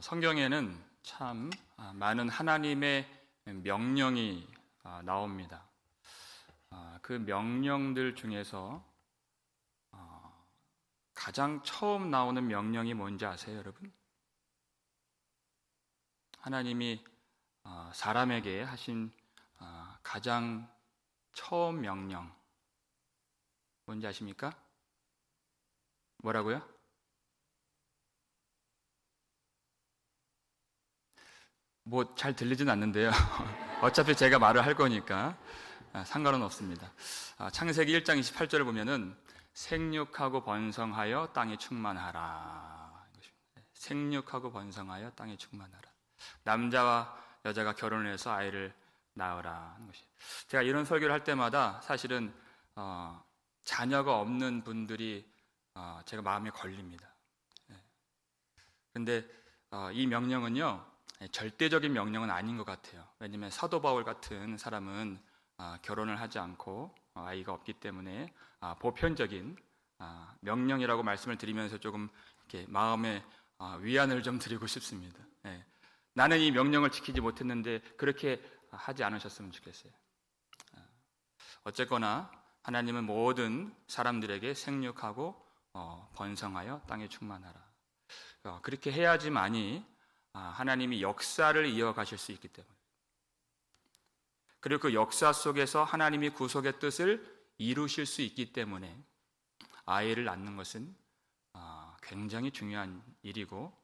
성경에는 참 많은 하나님의 명령이 나옵니다. 그 명령들 중에서 가장 처음 나오는 명령이 뭔지 아세요, 여러분? 하나님이 사람에게 하신 가장 처음 명령 뭔지 아십니까? 뭐라고요? 뭐 잘 들리진 않는데요. 어차피 제가 말을 할 거니까 상관은 없습니다. 창세기 1장 28절을 보면은 생육하고 번성하여 땅에 충만하라. 생육하고 번성하여 땅에 충만하라. 남자와 여자가 결혼을 해서 아이를 낳으라 하는 것이. 제가 이런 설교를 할 때마다 사실은 자녀가 없는 분들이 제가 마음에 걸립니다. 그런데 이 명령은요, 절대적인 명령은 아닌 것 같아요. 왜냐하면 사도 바울 같은 사람은 결혼을 하지 않고 아이가 없기 때문에 보편적인 명령이라고 말씀을 드리면서 조금 이렇게 마음에 위안을 좀 드리고 싶습니다. 나는 이 명령을 지키지 못했는데 그렇게 하지 않으셨으면 좋겠어요. 어쨌거나 하나님은 모든 사람들에게 생육하고 번성하여 땅에 충만하라. 그렇게 해야지만이 하나님이 역사를 이어가실 수 있기 때문에, 그리고 그 역사 속에서 하나님이 구속의 뜻을 이루실 수 있기 때문에 아이를 낳는 것은 굉장히 중요한 일이고,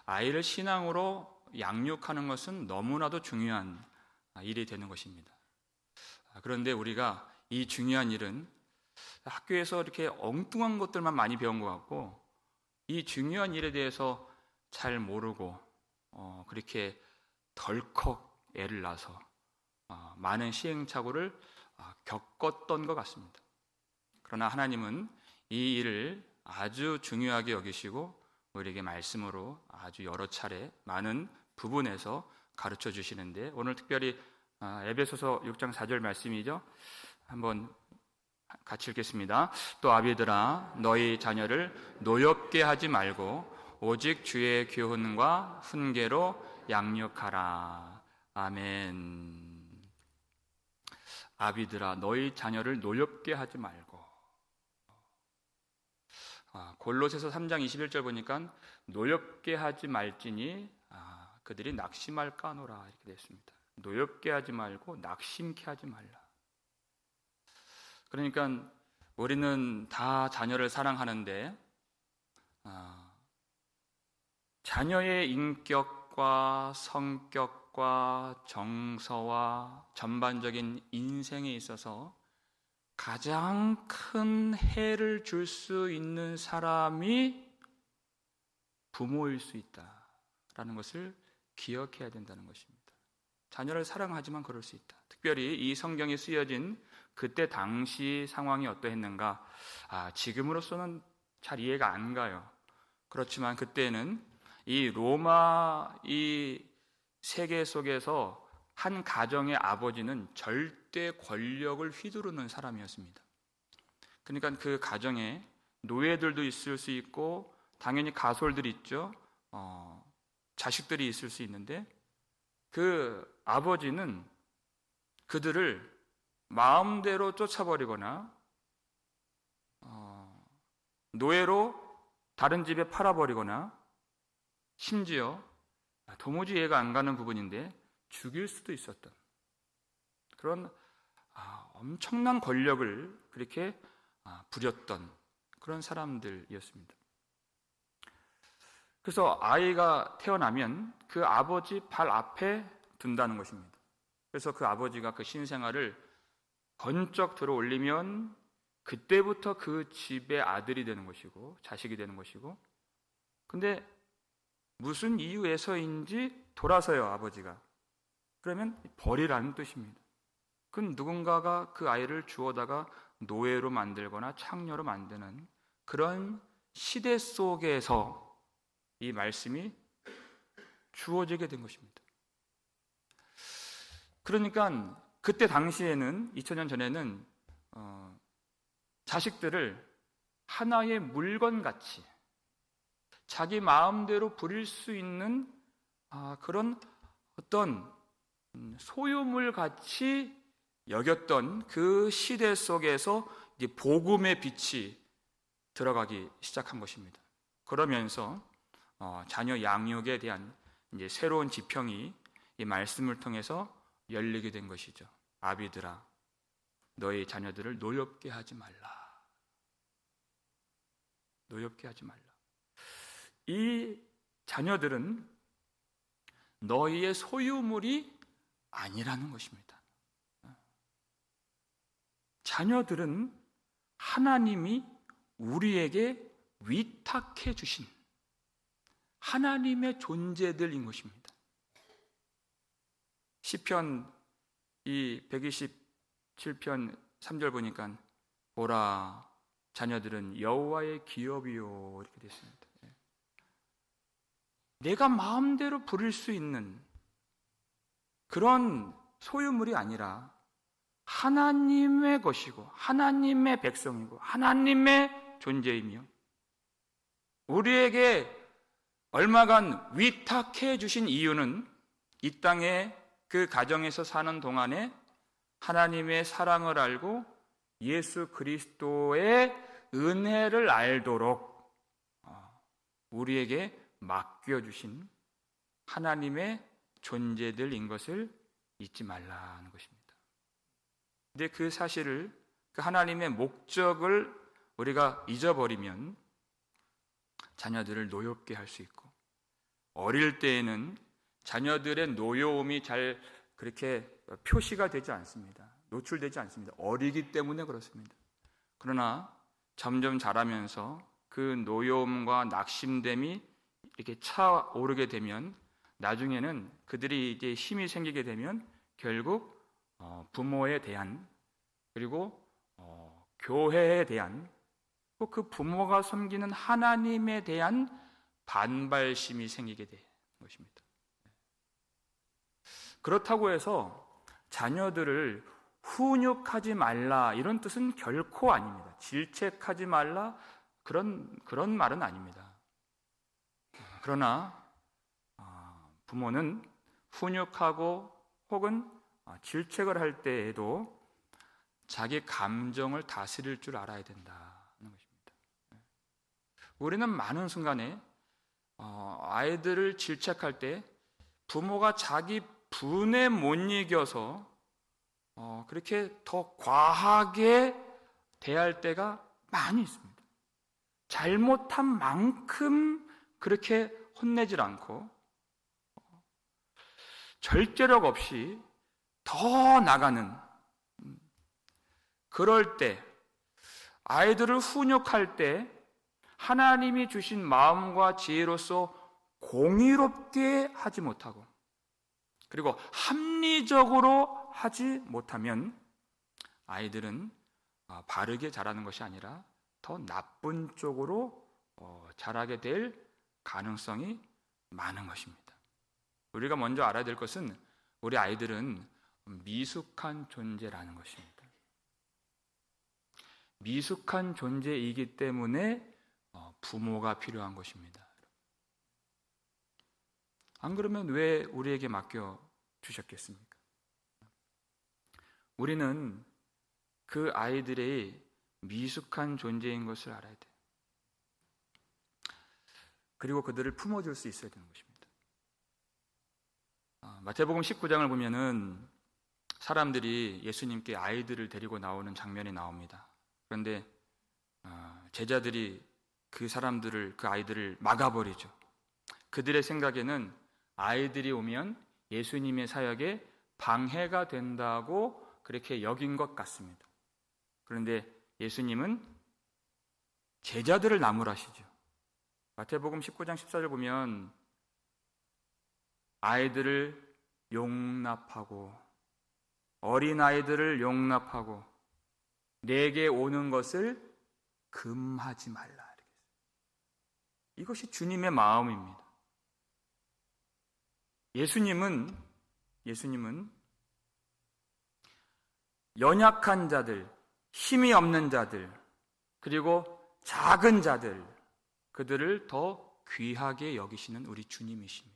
아이를 신앙으로 양육하는 것은 너무나도 중요한 일이 되는 것입니다. 그런데 우리가 이 중요한 일은 학교에서 이렇게 엉뚱한 것들만 많이 배운 것 같고, 이 중요한 일에 대해서 잘 모르고 그렇게 덜컥 애를 낳아서 많은 시행착오를 겪었던 것 같습니다. 그러나 하나님은 이 일을 아주 중요하게 여기시고 우리에게 말씀으로 아주 여러 차례 많은 부분에서 가르쳐 주시는데, 오늘 특별히 에베소서 6장 4절 말씀이죠. 한번 같이 읽겠습니다. 또 아비들아, 너희 자녀를 노엽게 하지 말고 오직 주의 교훈과 훈계로 양육하라. 아멘. 아비들아, 너희 자녀를 노엽게 하지 말고. 골로새서 3장 21절 보니까 노엽게 하지 말지니 그들이 낙심할까 하노라 이렇게 되어 있습니다. 노엽게 하지 말고 낙심케 하지 말라. 그러니까 우리는 다 자녀를 사랑하는데 자녀의 인격과 성격과 정서와 전반적인 인생에 있어서 가장 큰 해를 줄 수 있는 사람이 부모일 수 있다라는 것을 기억해야 된다는 것입니다. 자녀를 사랑하지만 그럴 수 있다. 특별히 이 성경에 쓰여진 그때 당시 상황이 어떠했는가? 지금으로서는 잘 이해가 안 가요. 그렇지만 그때는 이 로마 이 세계 속에서 한 가정의 아버지는 절대 권력을 휘두르는 사람이었습니다. 그러니까 그 가정에 노예들도 있을 수 있고 당연히 가솔들이 있죠. 자식들이 있을 수 있는데 그 아버지는 그들을 마음대로 쫓아버리거나 노예로 다른 집에 팔아버리거나, 심지어 도무지 이해가 안 가는 부분인데 죽일 수도 있었던 그런 엄청난 권력을 그렇게 부렸던 그런 사람들이었습니다. 그래서 아이가 태어나면 그 아버지 발 앞에 둔다는 것입니다. 그래서 그 아버지가 그 신생아를 번쩍 들어 올리면 그때부터 그 집의 아들이 되는 것이고 자식이 되는 것이고, 근데 무슨 이유에서인지 돌아서요, 아버지가. 그러면 버리라는 뜻입니다. 그건 누군가가 그 아이를 주워다가 노예로 만들거나 창녀로 만드는 그런 시대 속에서 이 말씀이 주어지게 된 것입니다. 그러니까 그때 당시에는 2000년 전에는 자식들을 하나의 물건같이 자기 마음대로 부릴 수 있는 그런 어떤 소유물 같이 여겼던 그 시대 속에서 이제 복음의 빛이 들어가기 시작한 것입니다. 그러면서 자녀 양육에 대한 이제 새로운 지평이 이 말씀을 통해서 열리게 된 것이죠. 아비들아, 너희 자녀들을 노엽게 하지 말라. 노엽게 하지 말라. 이 자녀들은 너희의 소유물이 아니라는 것입니다. 자녀들은 하나님이 우리에게 위탁해 주신 하나님의 존재들인 것입니다. 시편 이 127편 3절 보니까 보라 자녀들은 여호와의 기업이요 이렇게 되어 있습니다. 내가 마음대로 부릴 수 있는 그런 소유물이 아니라 하나님의 것이고 하나님의 백성이고 하나님의 존재이며 우리에게 얼마간 위탁해 주신 이유는 이 땅에 그 가정에서 사는 동안에 하나님의 사랑을 알고 예수 그리스도의 은혜를 알도록 우리에게 맡겨주신 하나님의 존재들인 것을 잊지 말라는 것입니다. 근데 그 사실을, 그 하나님의 목적을 우리가 잊어버리면 자녀들을 노엽게 할 수 있고, 어릴 때에는 자녀들의 노여움이 잘 그렇게 표시가 되지 않습니다. 노출되지 않습니다. 어리기 때문에 그렇습니다. 그러나 점점 자라면서 그 노여움과 낙심됨이 이렇게 차오르게 되면 나중에는 그들이 이제 힘이 생기게 되면 결국 부모에 대한 그리고 교회에 대한 또 그 부모가 섬기는 하나님에 대한 반발심이 생기게 되는 것입니다. 그렇다고 해서 자녀들을 훈육하지 말라 이런 뜻은 결코 아닙니다. 질책하지 말라 그런 말은 아닙니다. 그러나 부모는 훈육하고 혹은 질책을 할 때에도 자기 감정을 다스릴 줄 알아야 된다는 것입니다. 우리는 많은 순간에 아이들을 질책할 때 부모가 자기 분에 못 이겨서 그렇게 더 과하게 대할 때가 많이 있습니다. 잘못한 만큼 그렇게 혼내질 않고 절제력 없이 더 나가는, 그럴 때 아이들을 훈육할 때 하나님이 주신 마음과 지혜로서 공의롭게 하지 못하고 그리고 합리적으로 하지 못하면 아이들은 바르게 자라는 것이 아니라 더 나쁜 쪽으로 자라게 될 가능성이 많은 것입니다. 우리가 먼저 알아야 될 것은 우리 아이들은 미숙한 존재라는 것입니다. 미숙한 존재이기 때문에 부모가 필요한 것입니다. 안 그러면 왜 우리에게 맡겨 주셨겠습니까? 우리는 그 아이들의 미숙한 존재인 것을 알아야 돼요. 그리고 그들을 품어줄 수 있어야 되는 것입니다. 마태복음 19장을 보면은 사람들이 예수님께 아이들을 데리고 나오는 장면이 나옵니다. 그런데 제자들이 그 아이들을 막아버리죠. 그들의 생각에는 아이들이 오면 예수님의 사역에 방해가 된다고 그렇게 여긴 것 같습니다. 그런데 예수님은 제자들을 나무라시죠. 마태복음 19장 14절 보면 아이들을 용납하고 어린아이들을 용납하고 내게 오는 것을 금하지 말라. 이것이 주님의 마음입니다. 예수님은 연약한 자들, 힘이 없는 자들, 그리고 작은 자들, 그들을 더 귀하게 여기시는 우리 주님이십니다.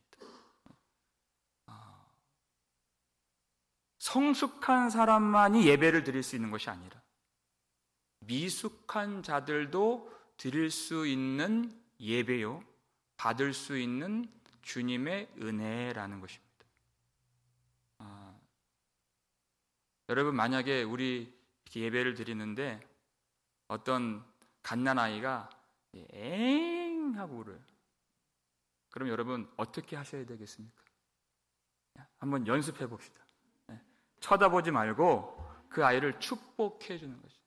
성숙한 사람만이 예배를 드릴 수 있는 것이 아니라 미숙한 자들도 드릴 수 있는 예배요, 받을 수 있는 주님의 은혜라는 것입니다. 여러분, 만약에 우리 이렇게 예배를 드리는데 어떤 갓난아이가 엥 하고 울어요. 그럼 여러분 어떻게 하셔야 되겠습니까? 한번 연습해 봅시다. 쳐다보지 말고 그 아이를 축복해 주는 것이죠.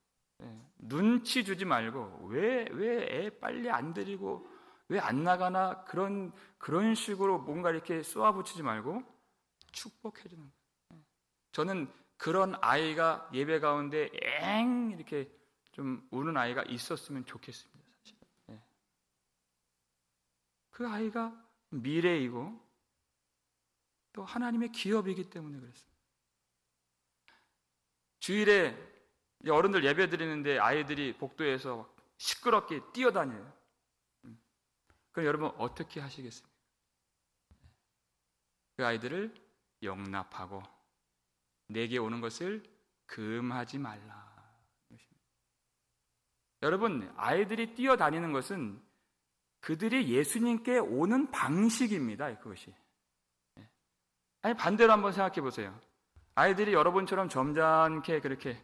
눈치 주지 말고 왜 애 빨리 안 드리고 왜 안 나가나 그런 식으로 뭔가 이렇게 쏘아붙이지 말고 축복해 주는 거예요. 저는 그런 아이가 예배 가운데 엥 이렇게 좀 우는 아이가 있었으면 좋겠습니다. 사실. 그 아이가 미래이고 또 하나님의 기업이기 때문에 그랬습니다. 주일에 어른들 예배 드리는데 아이들이 복도에서 시끄럽게 뛰어다녀요. 그럼 여러분 어떻게 하시겠습니까? 그 아이들을 용납하고 내게 오는 것을 금하지 말라. 여러분, 아이들이 뛰어다니는 것은 그들이 예수님께 오는 방식입니다. 그것이. 아니, 반대로 한번 생각해 보세요. 아이들이 여러분처럼 점잖게 그렇게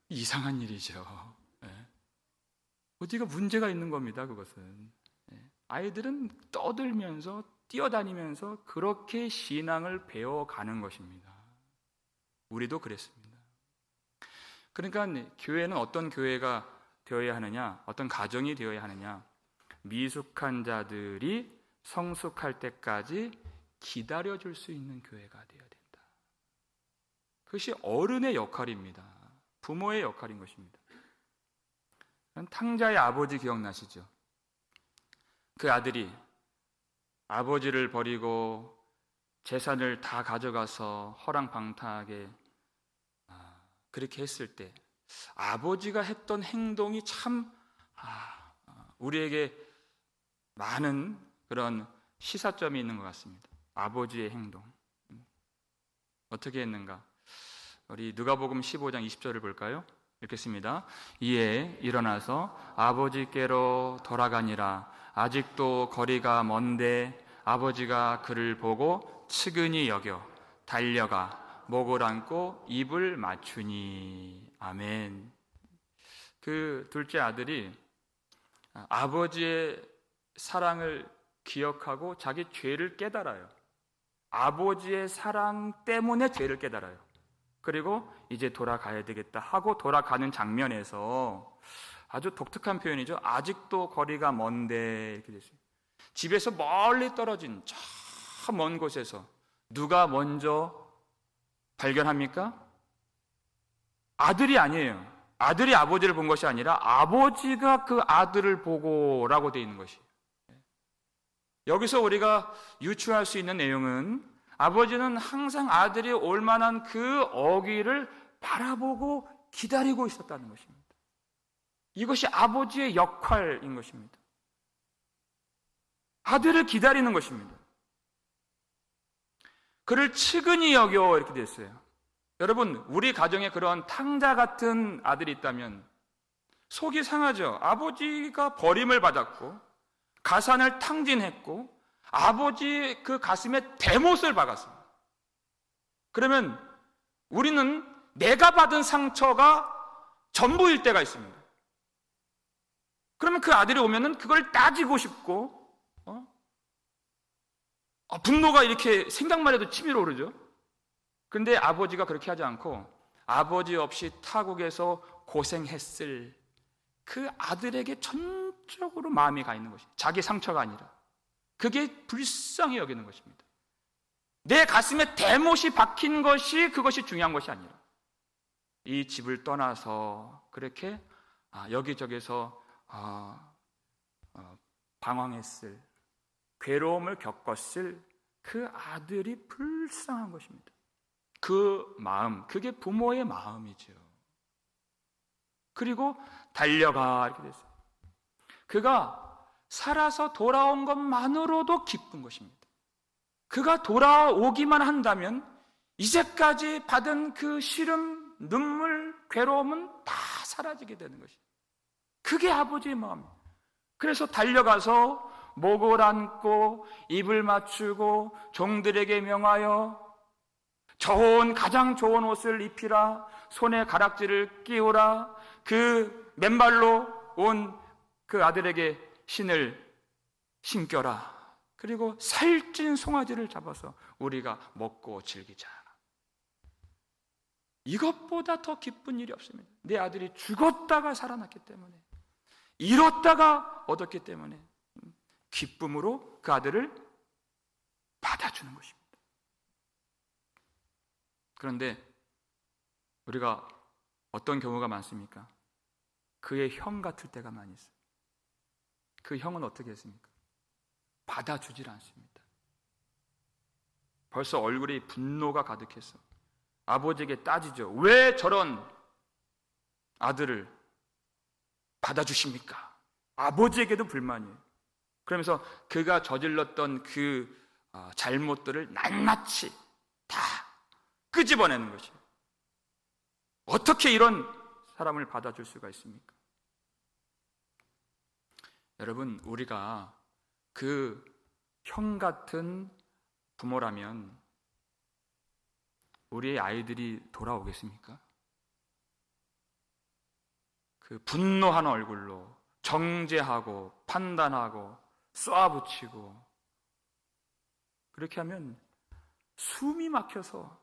이상한 일이죠. 어디가 문제가 있는 겁니다. 그것은. 아이들은 떠들면서 뛰어다니면서 그렇게 신앙을 배워가는 것입니다. 우리도 그랬습니다. 그러니까 교회는 어떤 교회가 되어야 하느냐, 어떤 가정이 되어야 하느냐, 미숙한 자들이 성숙할 때까지 기다려줄 수 있는 교회가 되어야 된다. 그것이 어른의 역할입니다. 부모의 역할인 것입니다. 탕자의 아버지 기억나시죠? 그 아들이 아버지를 버리고 재산을 다 가져가서 허랑방탕하게 그렇게 했을 때 아버지가 했던 행동이 참 우리에게 많은 그런 시사점이 있는 것 같습니다. 아버지의 행동 어떻게 했는가? 우리 누가복음 15장 20절을 볼까요? 읽겠습니다. 이에 일어나서 아버지께로 돌아가니라. 아직도 거리가 먼데 아버지가 그를 보고 측은히 여겨 달려가 목을 안고 입을 맞추니. 아멘. 그 둘째 아들이 아버지의 사랑을 기억하고 자기 죄를 깨달아요. 아버지의 사랑 때문에 죄를 깨달아요. 그리고 이제 돌아가야 되겠다 하고 돌아가는 장면에서 아주 독특한 표현이죠. 아직도 거리가 먼데 이렇게 됐습니다. 집에서 멀리 떨어진 저 먼 곳에서 누가 먼저 발견합니까? 아들이 아니에요. 아들이 아버지를 본 것이 아니라 아버지가 그 아들을 보고라고 되어 있는 것이에요. 여기서 우리가 유추할 수 있는 내용은 아버지는 항상 아들이 올 만한 그 어기를 바라보고 기다리고 있었다는 것입니다. 이것이 아버지의 역할인 것입니다. 아들을 기다리는 것입니다. 그를 측은히 여겨 이렇게 됐어요. 여러분, 우리 가정에 그런 탕자 같은 아들이 있다면 속이 상하죠. 아버지가 버림을 받았고 가산을 탕진했고 아버지 그 가슴에 대못을 박았습니다. 그러면 우리는 내가 받은 상처가 전부일 때가 있습니다. 그러면 그 아들이 오면은 그걸 따지고 싶고 분노가 이렇게 생각만 해도 치밀어 오르죠. 그런데 아버지가 그렇게 하지 않고 아버지 없이 타국에서 고생했을 그 아들에게 전적으로 마음이 가 있는 것입니다. 자기 상처가 아니라 그게 불쌍히 여기는 것입니다. 내 가슴에 대못이 박힌 것이 그것이 중요한 것이 아니라 이 집을 떠나서 그렇게 여기저기서 방황했을, 괴로움을 겪었을 그 아들이 불쌍한 것입니다. 그 마음, 그게 부모의 마음이죠. 그리고 달려가 이렇게 됐어요. 그가 살아서 돌아온 것만으로도 기쁜 것입니다. 그가 돌아오기만 한다면 이제까지 받은 그 시름, 눈물, 괴로움은 다 사라지게 되는 것이에요. 그게 아버지의 마음이에요. 그래서 달려가서 목을 안고 입을 맞추고 종들에게 명하여 가장 좋은 옷을 입히라, 손에 가락지를 끼우라, 그 맨발로 온 그 아들에게 신을 신겨라, 그리고 살찐 송아지를 잡아서 우리가 먹고 즐기자. 이것보다 더 기쁜 일이 없습니다. 내 아들이 죽었다가 살아났기 때문에, 잃었다가 얻었기 때문에 기쁨으로 그 아들을 받아주는 것입니다. 그런데 우리가 어떤 경우가 많습니까? 그의 형 같을 때가 많이 있어요. 그 형은 어떻게 했습니까? 받아주질 않습니다. 벌써 얼굴에 분노가 가득해서 아버지에게 따지죠. 왜 저런 아들을 받아주십니까? 아버지에게도 불만이에요. 그러면서 그가 저질렀던 그 잘못들을 낱낱이 다 끄집어내는 것이에요. 어떻게 이런 사람을 받아줄 수가 있습니까? 여러분, 우리가 그 형 같은 부모라면 우리의 아이들이 돌아오겠습니까? 그 분노한 얼굴로 정죄하고 판단하고 쏘아붙이고 그렇게 하면 숨이 막혀서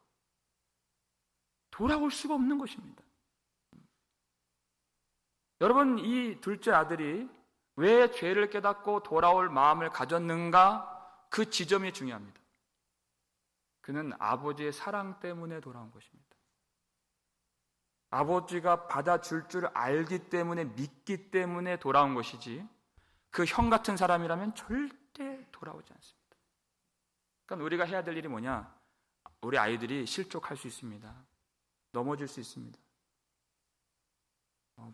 돌아올 수가 없는 것입니다. 여러분, 이 둘째 아들이 왜 죄를 깨닫고 돌아올 마음을 가졌는가? 그 지점이 중요합니다. 그는 아버지의 사랑 때문에 돌아온 것입니다. 아버지가 받아줄 줄 알기 때문에, 믿기 때문에 돌아온 것이지, 그 형 같은 사람이라면 절대 돌아오지 않습니다. 그러니까 우리가 해야 될 일이 뭐냐? 우리 아이들이 실족할 수 있습니다. 넘어질 수 있습니다.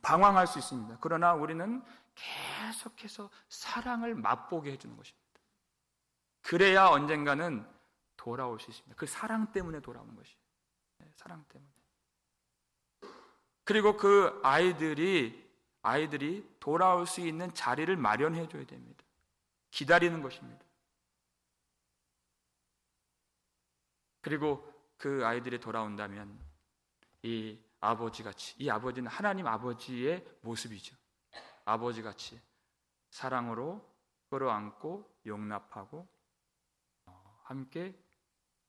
방황할 수 있습니다. 그러나 우리는 계속해서 사랑을 맛보게 해주는 것입니다. 그래야 언젠가는 돌아올 수 있습니다. 그 사랑 때문에 돌아오는 것이에요. 사랑 때문에. 그리고 그 아이들이 돌아올 수 있는 자리를 마련해 줘야 됩니다. 기다리는 것입니다. 그리고 그 아이들이 돌아온다면 이 아버지같이, 이 아버지는 하나님 아버지의 모습이죠. 아버지같이 사랑으로 끌어안고 용납하고 함께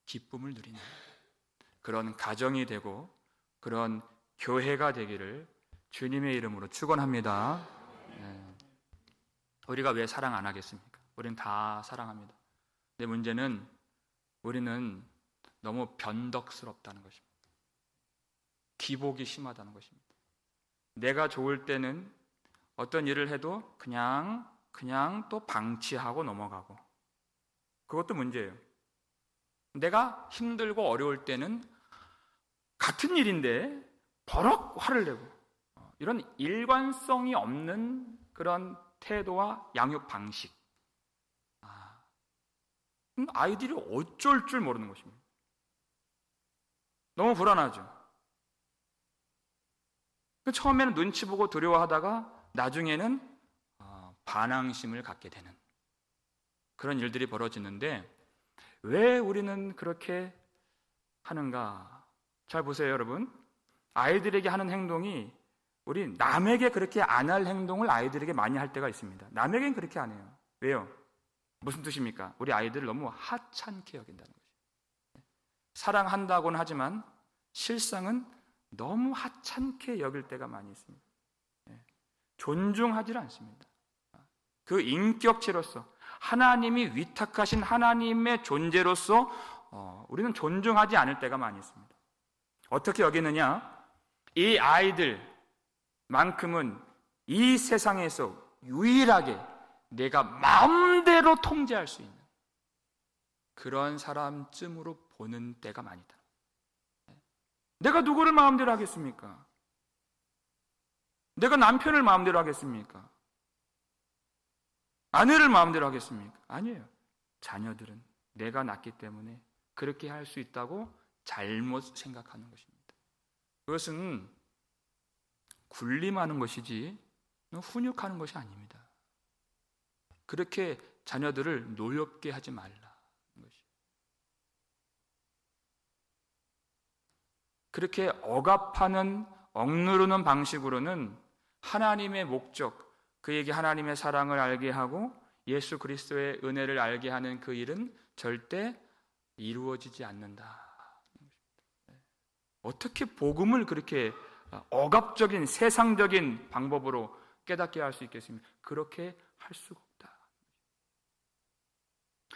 기쁨을 누리는 그런 가정이 되고 그런 교회가 되기를 주님의 이름으로 축원합니다. 우리가 왜 사랑 안 하겠습니까? 우리는 다 사랑합니다. 근데 문제는 우리는 너무 변덕스럽다는 것입니다. 기복이 심하다는 것입니다. 내가 좋을 때는 어떤 일을 해도 그냥 또 방치하고 넘어가고, 그것도 문제예요. 내가 힘들고 어려울 때는 같은 일인데 버럭 화를 내고, 이런 일관성이 없는 그런 태도와 양육 방식, 아이들이 어쩔 줄 모르는 것입니다. 너무 불안하죠. 처음에는 눈치 보고 두려워하다가 나중에는 반항심을 갖게 되는 그런 일들이 벌어지는데, 왜 우리는 그렇게 하는가? 잘 보세요, 여러분. 아이들에게 하는 행동이, 우리 남에게 그렇게 안 할 행동을 아이들에게 많이 할 때가 있습니다. 남에게는 그렇게 안 해요. 왜요? 무슨 뜻입니까? 우리 아이들을 너무 하찮게 여긴다는 거죠. 사랑한다고는 하지만 실상은 너무 하찮게 여길 때가 많이 있습니다. 존중하지 않습니다. 그 인격체로서, 하나님이 위탁하신 하나님의 존재로서 우리는 존중하지 않을 때가 많이 있습니다. 어떻게 여기느냐? 이 아이들만큼은 이 세상에서 유일하게 내가 마음대로 통제할 수 있는 그런 사람쯤으로 보는 때가 많이다. 내가 누구를 마음대로 하겠습니까? 내가 남편을 마음대로 하겠습니까? 아내를 마음대로 하겠습니까? 아니에요. 자녀들은 내가 낳기 때문에 그렇게 할 수 있다고 잘못 생각하는 것입니다. 그것은 군림하는 것이지 훈육하는 것이 아닙니다. 그렇게 자녀들을 노엽게 하지 말라. 그렇게 억압하는, 억누르는 방식으로는 하나님의 목적, 그에게 하나님의 사랑을 알게 하고 예수 그리스도의 은혜를 알게 하는 그 일은 절대 이루어지지 않는다. 어떻게 복음을 그렇게 억압적인 세상적인 방법으로 깨닫게 할 수 있겠습니까? 그렇게 할 수가 없다.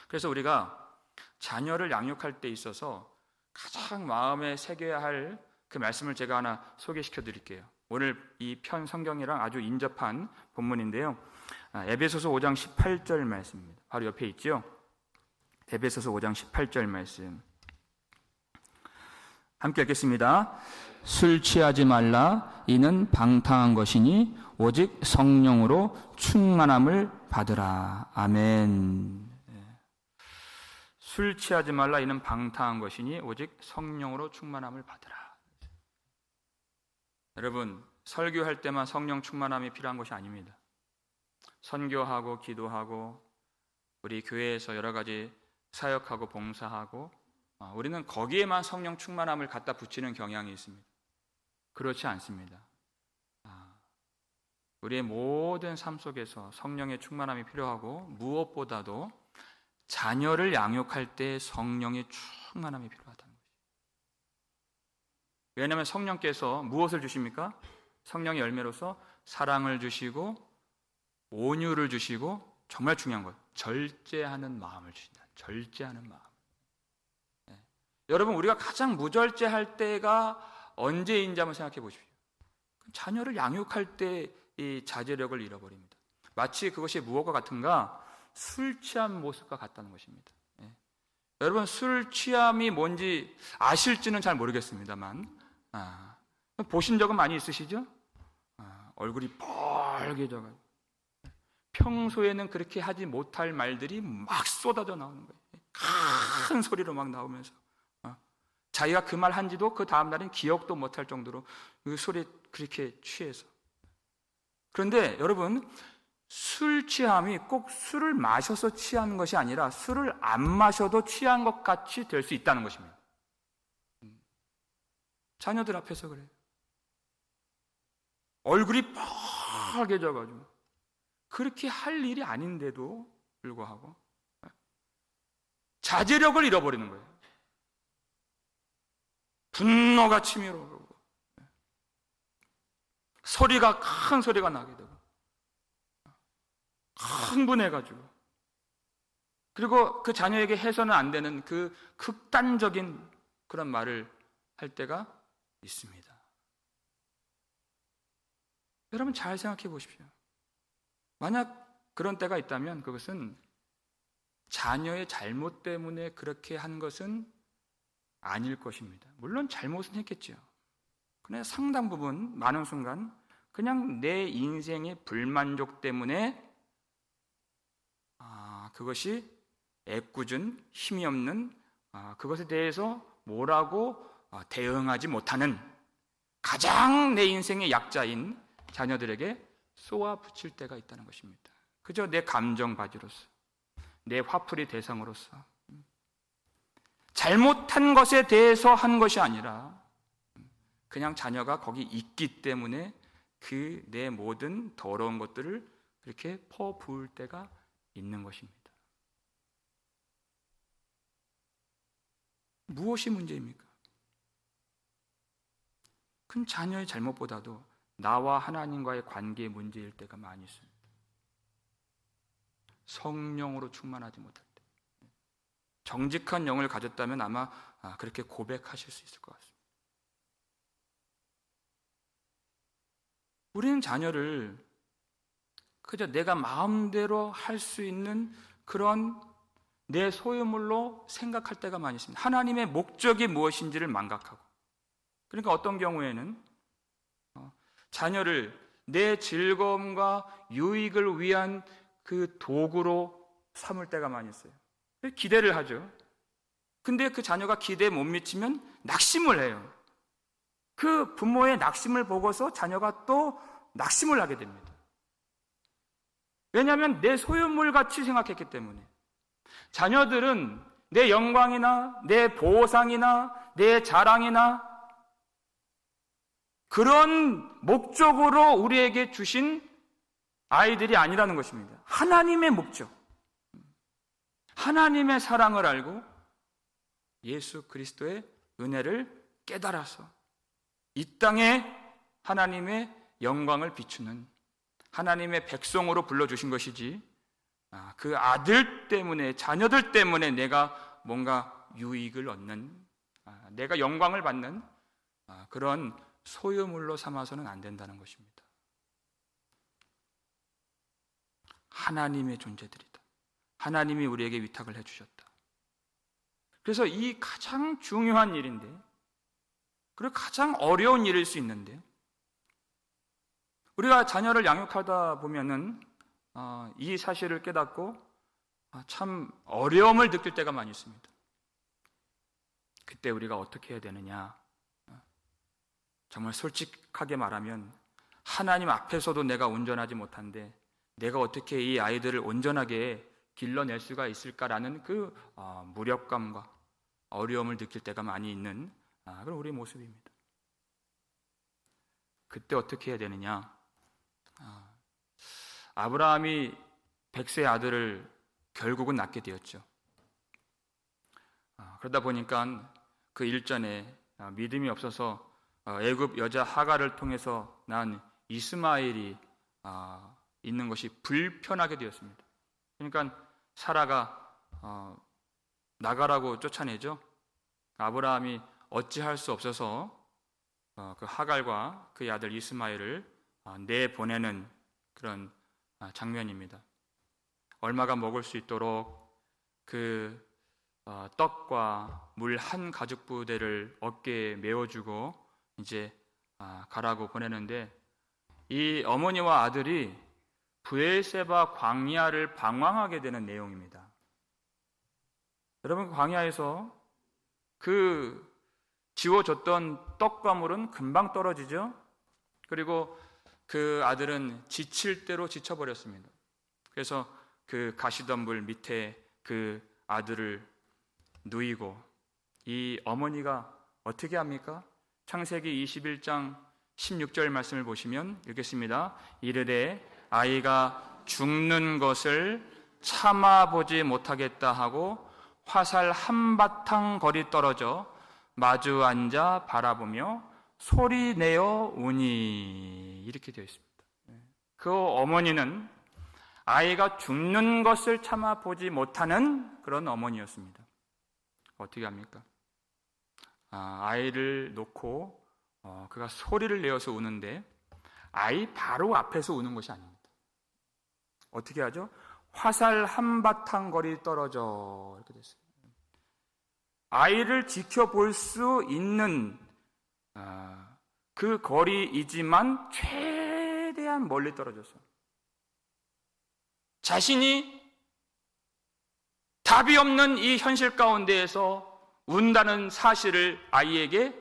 그래서 우리가 자녀를 양육할 때 있어서 가장 마음에 새겨야 할 그 말씀을 제가 하나 소개시켜 드릴게요. 오늘 이 편 성경이랑 아주 인접한 본문인데요. 에베소서 5장 18절 말씀입니다. 바로 옆에 있죠. 에베소서 5장 18절 말씀 함께 읽겠습니다. 술 취하지 말라. 이는 방탕한 것이니 오직 성령으로 충만함을 받으라. 아멘. 술 취하지 말라. 이는 방탕한 것이니 오직 성령으로 충만함을 받으라. 여러분, 설교할 때만 성령 충만함이 필요한 것이 아닙니다. 선교하고 기도하고 우리 교회에서 여러 가지 사역하고 봉사하고 우리는 거기에만 성령 충만함을 갖다 붙이는 경향이 있습니다. 그렇지 않습니다. 우리의 모든 삶 속에서 성령의 충만함이 필요하고 무엇보다도 자녀를 양육할 때 성령의 충만함이 필요하다는 것이죠. 왜냐하면 성령께서 무엇을 주십니까? 성령의 열매로서 사랑을 주시고 온유를 주시고 정말 중요한 거예요. 절제하는 마음을 주신다. 절제하는 마음. 네. 여러분, 우리가 가장 무절제할 때가 언제인지 한번 생각해 보십시오. 자녀를 양육할 때 이 자제력을 잃어버립니다. 마치 그것이 무엇과 같은가? 술 취한 모습과 같다는 것입니다. 네. 여러분, 술 취함이 뭔지 아실지는 잘 모르겠습니다만 보신 적은 많이 있으시죠? 얼굴이 빨개져가지고 평소에는 그렇게 하지 못할 말들이 막 쏟아져 나오는 거예요. 큰 소리로 막 나오면서 자기가 그 말 한지도 그 다음 날은 기억도 못할 정도로 그 소리에 그렇게 취해서. 그런데 여러분, 술 취함이 꼭 술을 마셔서 취하는 것이 아니라 술을 안 마셔도 취한 것 같이 될 수 있다는 것입니다. 자녀들 앞에서 그래요. 얼굴이 빨개져가지고 그렇게 할 일이 아닌데도 불구하고 자제력을 잃어버리는 거예요. 분노가 치밀어오고 소리가 큰 소리가 나게 되고 흥분해가지고 그리고 그 자녀에게 해서는 안 되는 그 극단적인 그런 말을 할 때가 있습니다. 여러분 잘 생각해 보십시오. 만약 그런 때가 있다면 그것은 자녀의 잘못 때문에 그렇게 한 것은 아닐 것입니다. 물론 잘못은 했겠죠. 그러나 상당 부분, 많은 순간 그냥 내 인생의 불만족 때문에 그것이 애꿎은 힘이 없는 그것에 대해서 뭐라고 대응하지 못하는 가장 내 인생의 약자인 자녀들에게 쏘아붙일 때가 있다는 것입니다. 그저 내 감정 바지로서, 내 화풀이 대상으로서 잘못한 것에 대해서 한 것이 아니라 그냥 자녀가 거기 있기 때문에 그 내 모든 더러운 것들을 그렇게 퍼부을 때가 있는 것입니다. 무엇이 문제입니까? 큰 자녀의 잘못보다도 나와 하나님과의 관계의 문제일 때가 많이 있습니다. 성령으로 충만하지 못할 때. 정직한 영을 가졌다면 아마 그렇게 고백하실 수 있을 것 같습니다. 우리는 자녀를 그저 내가 마음대로 할 수 있는 그런 내 소유물로 생각할 때가 많이 있습니다. 하나님의 목적이 무엇인지를 망각하고. 그러니까 어떤 경우에는 자녀를 내 즐거움과 유익을 위한 그 도구로 삼을 때가 많이 있어요. 기대를 하죠. 근데 그 자녀가 기대에 못 미치면 낙심을 해요. 그 부모의 낙심을 보고서 자녀가 또 낙심을 하게 됩니다. 왜냐하면 내 소유물 같이 생각했기 때문에. 자녀들은 내 영광이나 내 보상이나 내 자랑이나 그런 목적으로 우리에게 주신 아이들이 아니라는 것입니다. 하나님의 목적, 하나님의 사랑을 알고 예수 그리스도의 은혜를 깨달아서 이 땅에 하나님의 영광을 비추는 하나님의 백성으로 불러주신 것이지, 그 아들 때문에, 자녀들 때문에 내가 뭔가 유익을 얻는, 내가 영광을 받는 그런 소유물로 삼아서는 안 된다는 것입니다. 하나님의 존재들이다. 하나님이 우리에게 위탁을 해주셨다. 그래서 이 가장 중요한 일인데, 그리고 가장 어려운 일일 수 있는데, 우리가 자녀를 양육하다 보면은 이 사실을 깨닫고 참 어려움을 느낄 때가 많이 있습니다. 그때 우리가 어떻게 해야 되느냐? 정말 솔직하게 말하면 하나님 앞에서도 내가 온전하지 못한데 내가 어떻게 이 아이들을 온전하게 길러낼 수가 있을까라는 그 무력감과 어려움을 느낄 때가 많이 있는 그런 우리의 모습입니다. 그때 어떻게 해야 되느냐? 아브라함이 100세 아들을 결국은 낳게 되었죠. 그러다 보니까 그 일전에 믿음이 없어서 애굽 여자 하갈을 통해서 낳은 이스마엘이 있는 것이 불편하게 되었습니다. 그러니까 사라가 나가라고 쫓아내죠. 아브라함이 어찌할 수 없어서 그 하갈과 그의 아들 이스마엘을 내보내는 그런 장면입니다. 얼마가 먹을 수 있도록 그 떡과 물 한 가죽 부대를 어깨에 메워주고 이제 가라고 보내는데, 이 어머니와 아들이 브엘세바 광야를 방황하게 되는 내용입니다. 여러분, 광야에서 그 지워졌던 떡과 물은 금방 떨어지죠. 그리고 그 아들은 지칠 대로 지쳐버렸습니다. 그래서 그 가시덤불 밑에 그 아들을 누이고, 이 어머니가 어떻게 합니까? 창세기 21장 16절 말씀을 보시면 읽겠습니다. 이르되 아이가 죽는 것을 참아보지 못하겠다 하고 화살 한바탕 거리 떨어져 마주 앉아 바라보며 소리내어 우니, 이렇게 되어 있습니다. 그 어머니는 아이가 죽는 것을 참아보지 못하는 그런 어머니였습니다. 어떻게 합니까? 아이를 놓고 그가 소리를 내어서 우는데 아이 바로 앞에서 우는 것이 아닙니다. 어떻게 하죠? 화살 한바탕 거리 떨어져, 이렇게 됐어요. 아이를 지켜볼 수 있는 그 거리이지만 최대한 멀리 떨어져서 자신이 답이 없는 이 현실 가운데에서 운다는 사실을 아이에게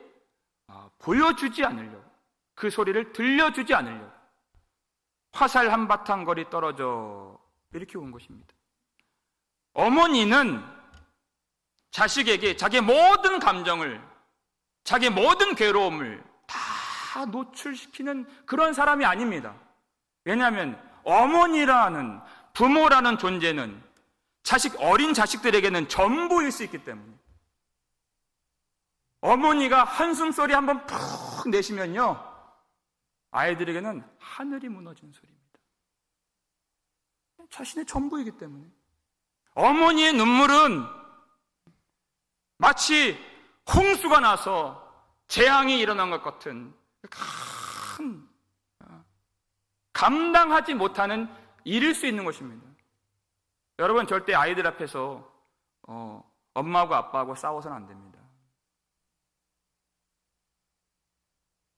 보여주지 않으려고, 그 소리를 들려주지 않으려고 화살 한바탕 거리 떨어져 이렇게 온 것입니다. 어머니는 자식에게 자기의 모든 감정을, 자기의 모든 괴로움을 다 노출시키는 그런 사람이 아닙니다. 왜냐하면 어머니라는, 부모라는 존재는 어린 자식들에게는 전부일 수 있기 때문에. 어머니가 한숨소리 한번 푹 내시면요, 아이들에게는 하늘이 무너지는 소리입니다. 자신의 전부이기 때문에. 어머니의 눈물은 마치 홍수가 나서 재앙이 일어난 것 같은 큰 감당하지 못하는 일일 수 있는 것입니다. 여러분, 절대 아이들 앞에서 엄마하고 아빠하고 싸워서는 안 됩니다.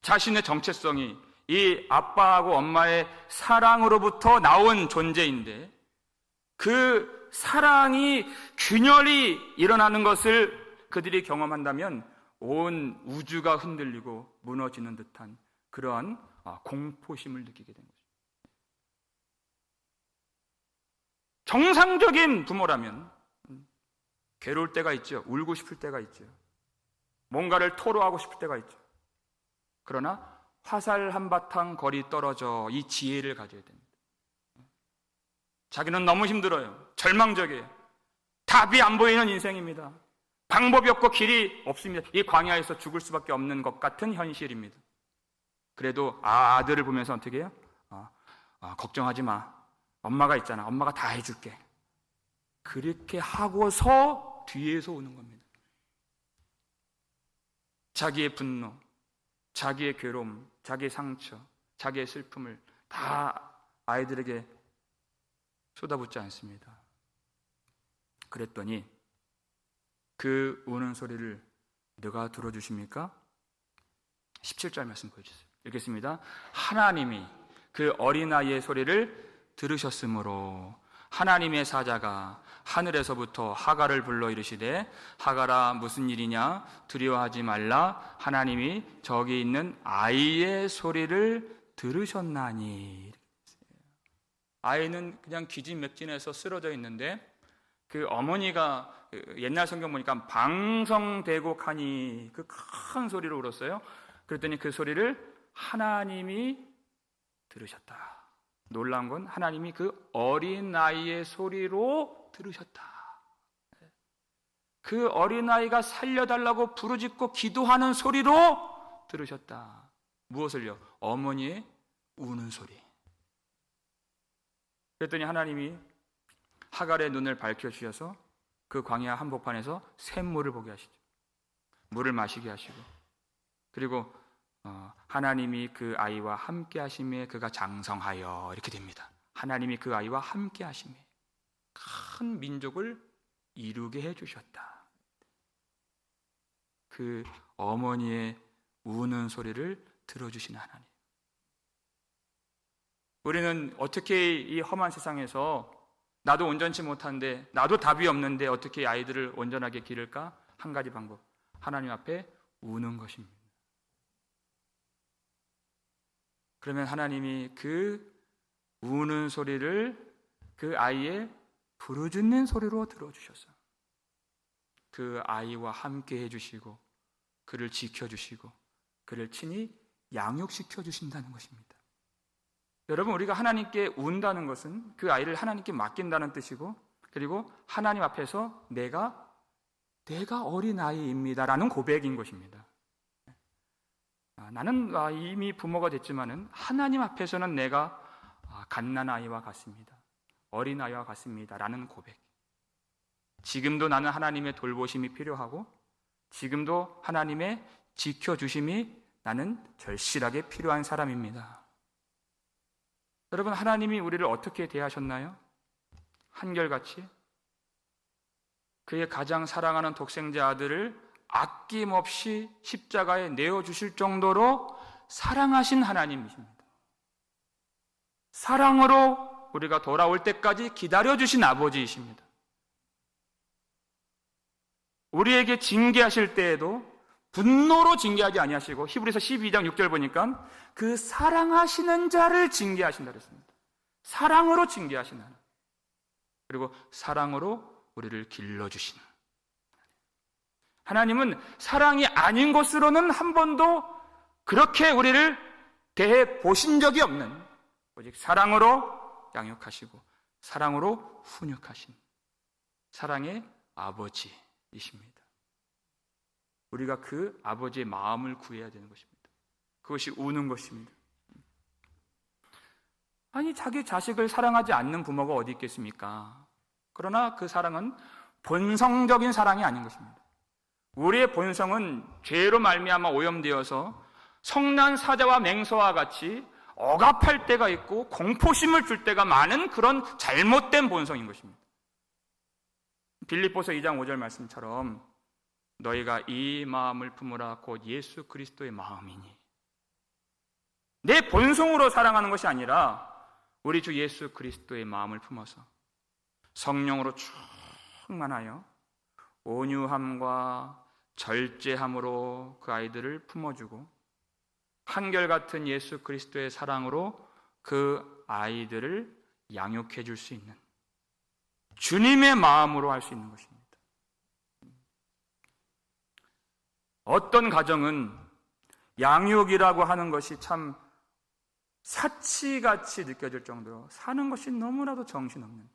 자신의 정체성이 이 아빠하고 엄마의 사랑으로부터 나온 존재인데, 그 사랑이 균열이 일어나는 것을 그들이 경험한다면 온 우주가 흔들리고 무너지는 듯한 그러한 공포심을 느끼게 된 거죠. 정상적인 부모라면 괴로울 때가 있죠. 울고 싶을 때가 있죠. 뭔가를 토로하고 싶을 때가 있죠. 그러나 화살 한바탕 거리 떨어져 이 지혜를 가져야 됩니다. 자기는 너무 힘들어요. 절망적이에요. 답이 안 보이는 인생입니다. 방법이 없고 길이 없습니다. 이 광야에서 죽을 수밖에 없는 것 같은 현실입니다. 그래도 아들을 보면서 어떻게 해요? 걱정하지 마. 엄마가 있잖아. 엄마가 다 해줄게. 그렇게 하고서 뒤에서 오는 겁니다. 자기의 분노, 자기의 괴로움, 자기의 상처, 자기의 슬픔을 다 아이들에게 쏟아붓지 않습니다. 그랬더니 그 우는 소리를 누가 들어주십니까? 17절 말씀 보여주세요. 읽겠습니다. 하나님이 그 어린아이의 소리를 들으셨으므로 하나님의 사자가 하늘에서부터 하갈을 불러 이르시되 하갈아 무슨 일이냐 두려워하지 말라 하나님이 저기 있는 아이의 소리를 들으셨나니. 아이는 그냥 기진맥진해서 쓰러져 있는데 그 어머니가 옛날 성경 보니까 방성대고 하니 그 큰 소리로 울었어요. 그랬더니 그 소리를 하나님이 들으셨다. 놀라운 건 하나님이 그 어린아이의 소리로 들으셨다. 그 어린아이가 살려달라고 부르짖고 기도하는 소리로 들으셨다. 무엇을요? 어머니의 우는 소리. 그랬더니 하나님이 하갈의 눈을 밝혀주셔서 그 광야 한복판에서 샘물을 보게 하시죠. 물을 마시게 하시고 그리고 하나님이 그 아이와 함께 하심에 그가 장성하여 이렇게 됩니다. 하나님이 그 아이와 함께 하심에 큰 민족을 이루게 해주셨다. 그 어머니의 우는 소리를 들어주신 하나님. 우리는 어떻게 이 험한 세상에서 나도 온전치 못한데 나도 답이 없는데 어떻게 아이들을 온전하게 기를까? 한 가지 방법. 하나님 앞에 우는 것입니다. 그러면 하나님이 그 우는 소리를 그 아이의 부르짖는 소리로 들어주셔서 그 아이와 함께 해주시고 그를 지켜주시고 그를 친히 양육시켜 주신다는 것입니다. 여러분, 우리가 하나님께 운다는 것은 그 아이를 하나님께 맡긴다는 뜻이고 그리고 하나님 앞에서 내가 어린아이입니다라는 고백인 것입니다. 나는 이미 부모가 됐지만은 하나님 앞에서는 내가 갓난아이와 같습니다. 어린아이와 같습니다라는 고백. 지금도 나는 하나님의 돌보심이 필요하고 지금도 하나님의 지켜주심이 나는 절실하게 필요한 사람입니다. 여러분, 하나님이 우리를 어떻게 대하셨나요? 한결같이 그의 가장 사랑하는 독생자 아들을 아낌없이 십자가에 내어주실 정도로 사랑하신 하나님이십니다. 사랑으로 우리가 돌아올 때까지 기다려주신 아버지이십니다. 우리에게 징계하실 때에도 분노로 징계하지 아니하시고 히브리서 12장 6절 보니까 그 사랑하시는 자를 징계하신다 그랬습니다. 사랑으로 징계하시는 하나님. 그리고 사랑으로 우리를 길러주시는 하나님은 사랑이 아닌 것으로는 한 번도 그렇게 우리를 대해 보신 적이 없는, 오직 사랑으로 양육하시고 사랑으로 훈육하신 사랑의 아버지이십니다. 우리가 그 아버지의 마음을 구해야 되는 것입니다. 그것이 우는 것입니다. 아니, 자기 자식을 사랑하지 않는 부모가 어디 있겠습니까? 그러나 그 사랑은 본성적인 사랑이 아닌 것입니다. 우리의 본성은 죄로 말미암아 오염되어서 성난 사자와 맹서와 같이 억압할 때가 있고 공포심을 줄 때가 많은 그런 잘못된 본성인 것입니다. 빌립보서 2장 5절 말씀처럼 너희가 이 마음을 품으라 곧 예수 그리스도의 마음이니. 내 본성으로 사랑하는 것이 아니라 우리 주 예수 그리스도의 마음을 품어서 성령으로 충만하여 온유함과 절제함으로 그 아이들을 품어주고 한결같은 예수 그리스도의 사랑으로 그 아이들을 양육해 줄 수 있는 주님의 마음으로 할 수 있는 것입니다. 어떤 가정은 양육이라고 하는 것이 참 사치같이 느껴질 정도로 사는 것이 너무나도 정신없는,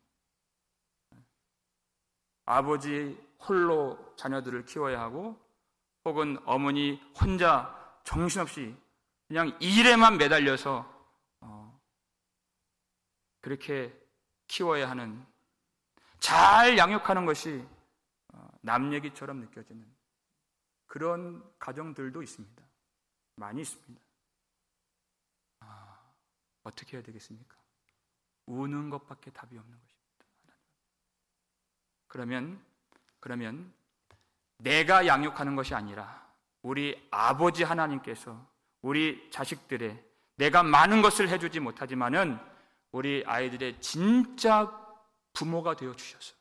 아버지 홀로 자녀들을 키워야 하고 혹은 어머니 혼자 정신없이 그냥 일에만 매달려서 그렇게 키워야 하는, 잘 양육하는 것이 남 얘기처럼 느껴지는 그런 가정들도 있습니다. 많이 있습니다. 어떻게 해야 되겠습니까? 우는 것밖에 답이 없는 것입니다. 그러면 내가 양육하는 것이 아니라 우리 아버지 하나님께서 우리 자식들의, 내가 많은 것을 해주지 못하지만은 우리 아이들의 진짜 부모가 되어 주셔서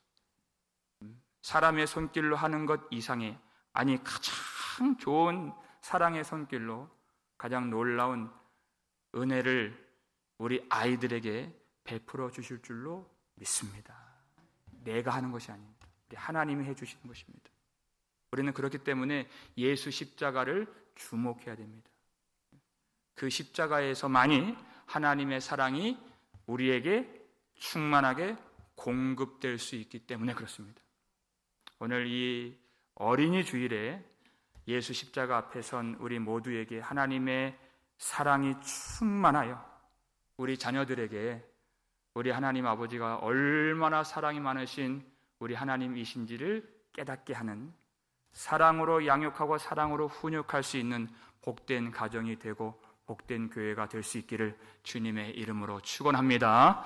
사람의 손길로 하는 것 이상의, 아니 가장 좋은 사랑의 손길로 가장 놀라운 은혜를 우리 아이들에게 베풀어 주실 줄로 믿습니다. 내가 하는 것이 아닙니다. 우리 하나님이 해주시는 것입니다. 우리는 그렇기 때문에 예수 십자가를 주목해야 됩니다. 그 십자가에서만이 하나님의 사랑이 우리에게 충만하게 공급될 수 있기 때문에 그렇습니다. 오늘 이 어린이 주일에 예수 십자가 앞에 선 우리 모두에게 하나님의 사랑이 충만하여 우리 자녀들에게 우리 하나님 아버지가 얼마나 사랑이 많으신 우리 하나님이신지를 깨닫게 하는, 사랑으로 양육하고 사랑으로 훈육할 수 있는 복된 가정이 되고 복된 교회가 될 수 있기를 주님의 이름으로 축원합니다.